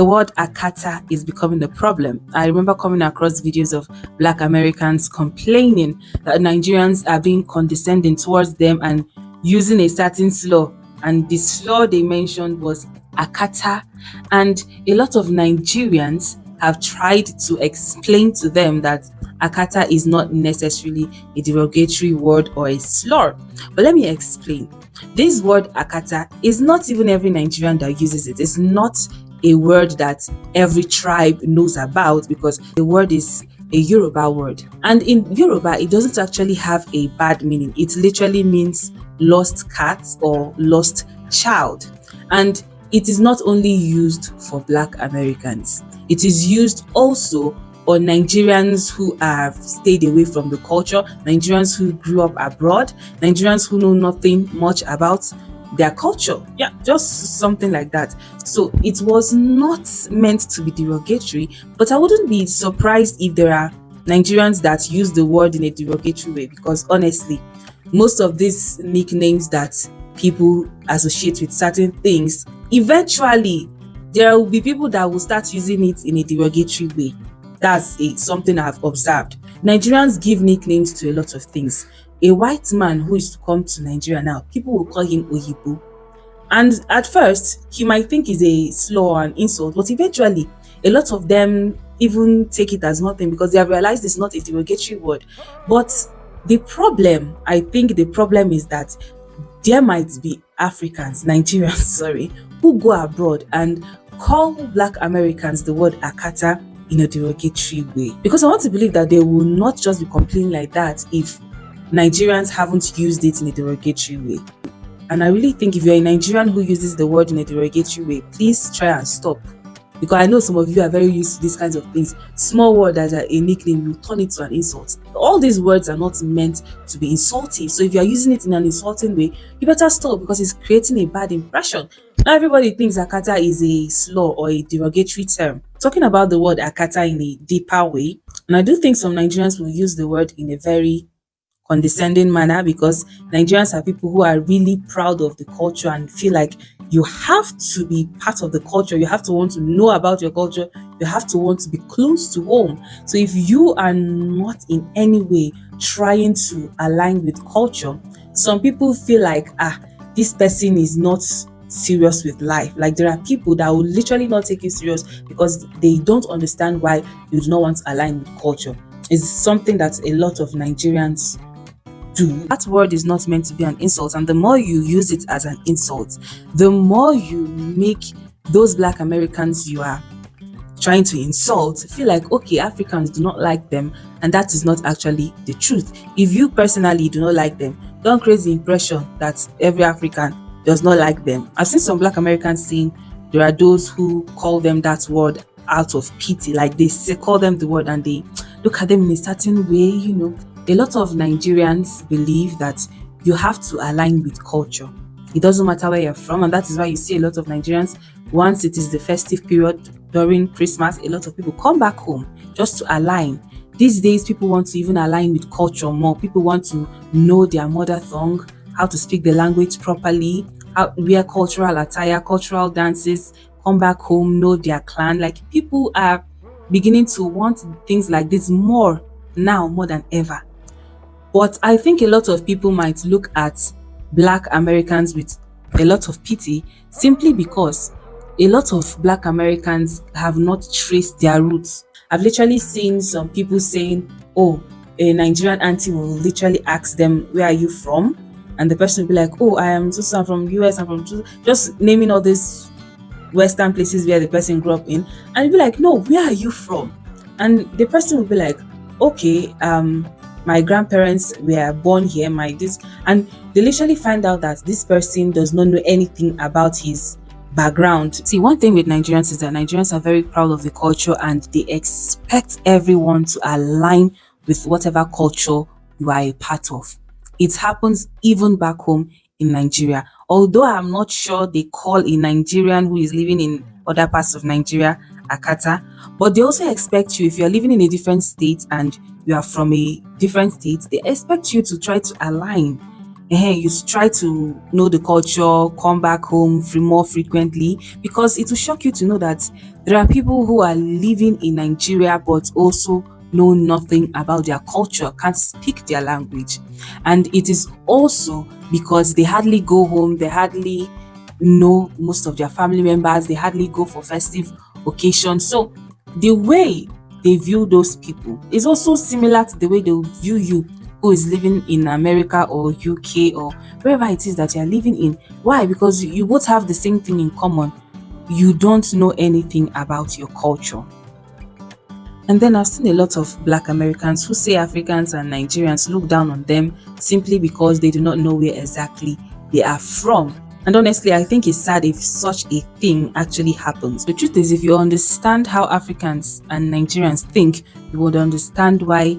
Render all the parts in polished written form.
the word Akata is becoming a problem. I remember coming across videos of Black Americans complaining that Nigerians are being condescending towards them and using a certain slur. And the slur they mentioned was Akata. And a lot of Nigerians have tried to explain to them that Akata is not necessarily a derogatory word or a slur. But let me explain. This word Akata is not even every Nigerian that uses it. It's not a word that every tribe knows about because the word is a Yoruba word. And in Yoruba, it doesn't actually have a bad meaning. It literally means lost cat or lost child. And it is not only used for Black Americans. It is used also on Nigerians who have stayed away from the culture, Nigerians who grew up abroad, Nigerians who know nothing much about their culture. Yeah, just something like that. So it was not meant to be derogatory, but I wouldn't be surprised if there are Nigerians that use the word in a derogatory way, because honestly, most of these nicknames that people associate with certain things, eventually there will be people that will start using it in a derogatory way. That's something I've observed. Nigerians give nicknames to a lot of things. A white man who is to come to Nigeria now, people will call him Oyibo. And at first, he might think it's a slur and insult, but eventually, a lot of them even take it as nothing because they have realized it's not a derogatory word. But the problem, I think the problem is that there might be Africans, Nigerians, sorry, who go abroad and call Black Americans the word Akata in a derogatory way. Because I want to believe that they will not just be complaining like that if Nigerians haven't used it in a derogatory way. And I really think if you're a Nigerian who uses the word in a derogatory way, please try and stop. Because I know some of you are very used to these kinds of things. Small word as a nickname, you turn it to an insult. All these words are not meant to be insulting. So if you're using it in an insulting way, you better stop because it's creating a bad impression. Now everybody thinks Akata is a slur or a derogatory term. Talking about the word Akata in a deeper way, and I do think some Nigerians will use the word in a very condescending manner because Nigerians are people who are really proud of the culture and feel like you have to be part of the culture. You have to want to know about your culture. You have to want to be close to home. So if you are not in any way trying to align with culture, some people feel like, this person is not serious with life. Like there are people that will literally not take you serious because they don't understand why you do not want to align with culture. It's something that a lot of Nigerians do. That word is not meant to be an insult, and the more you use it as an insult, the more you make those Black Americans you are trying to insult feel like, okay, Africans do not like them, and that is not actually the truth. If you personally do not like them, don't create the impression that every African does not like them. I've seen some Black Americans saying there are those who call them that word out of pity, like they say, call them the word and they look at them in a certain way. A lot of Nigerians believe that you have to align with culture. It doesn't matter where you're from, and that is why you see a lot of Nigerians, once it is the festive period during Christmas, a lot of people come back home just to align. These days, people want to even align with culture more. People want to know their mother tongue, how to speak the language properly, how wear cultural attire, cultural dances, come back home, know their clan. Like people are beginning to want things like this more now, more than ever. But I think a lot of people might look at Black Americans with a lot of pity simply because a lot of Black Americans have not traced their roots. I've literally seen some people saying, oh, a Nigerian auntie will literally ask them, where are you from? And the person will be like, oh, I am I'm from US, I'm from just naming all these Western places where the person grew up in. And you'll be like, no, where are you from? And the person will be like, okay, my grandparents were born here, and they literally find out that this person does not know anything about his background. See, one thing with Nigerians is that Nigerians are very proud of the culture and they expect everyone to align with whatever culture you are a part of. It happens even back home in Nigeria. Although I'm not sure they call a Nigerian who is living in other parts of Nigeria Akata, but they also expect you, if you're living in a different state and you are from a different state, they expect you to try to align. You try to know the culture, come back home more frequently, because it will shock you to know that there are people who are living in Nigeria but also know nothing about their culture, can't speak their language. And it is also because they hardly go home, they hardly know most of their family members, they hardly go for festive occasions. So the way they view those people is also similar to the way they will view you, who is living in America or UK or wherever it is that you are living in. Why? Because you both have the same thing in common. You don't know anything about your culture. And then I've seen a lot of Black Americans who say Africans and Nigerians look down on them simply because they do not know where exactly they are from. And honestly, I think it's sad if such a thing actually happens. The truth is, if you understand how Africans and Nigerians think, you would understand why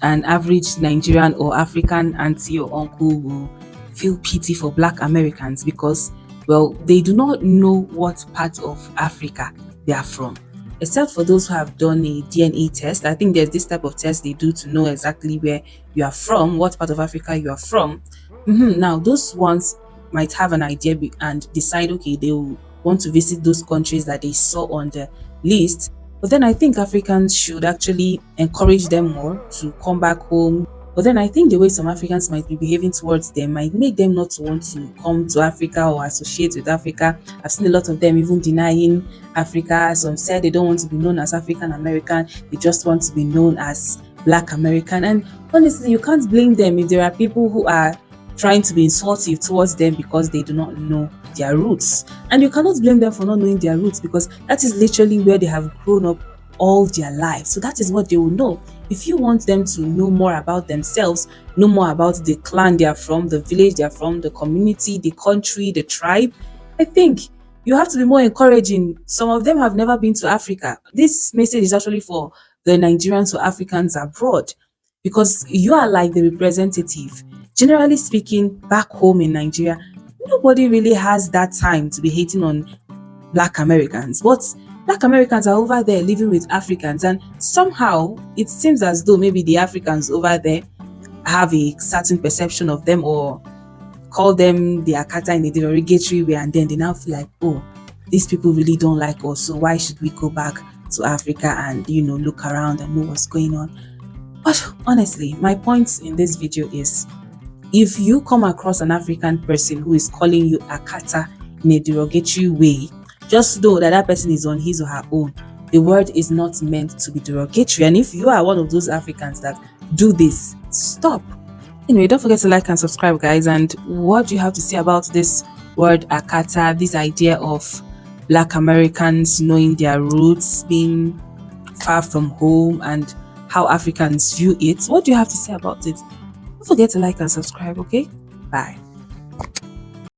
an average Nigerian or African auntie or uncle will feel pity for Black Americans because, well, they do not know what part of Africa they are from. Except for those who have done a DNA test. I think there's this type of test they do to know exactly where you are from, what part of Africa you are from. Now, those ones might have an idea and decide, okay, they will want to visit those countries that they saw on the list. But then I think Africans should actually encourage them more to come back home. But then I think the way some Africans might be behaving towards them might make them not to want to come to Africa or associate with Africa. I've seen a lot of them even denying Africa. Some said they don't want to be known as African American, they just want to be known as Black American. And honestly, you can't blame them if there are people who are trying to be insultive towards them because they do not know their roots. And you cannot blame them for not knowing their roots because that is literally where they have grown up all their lives. So that is what they will know. If you want them to know more about themselves, know more about the clan they are from, the village they are from, the community, the country, the tribe, I think you have to be more encouraging. Some of them have never been to Africa. This message is actually for the Nigerians or Africans abroad because you are like the representative. Generally speaking, back home in Nigeria, nobody really has that time to be hating on Black Americans. But Black Americans are over there living with Africans, and somehow it seems as though maybe the Africans over there have a certain perception of them or call them the Akata in a derogatory way, and then they now feel like, oh, these people really don't like us, so why should we go back to Africa and look around and know what's going on? But honestly, my point in this video is, if you come across an African person who is calling you Akata in a derogatory way, just know that that person is on his or her own. The word is not meant to be derogatory. And if you are one of those Africans that do this, stop. Anyway, don't forget to like and subscribe, guys. And what do you have to say about this word Akata, this idea of Black Americans knowing their roots, being far from home, and how Africans view it? What do you have to say about it? Don't forget to like and subscribe, okay? Bye.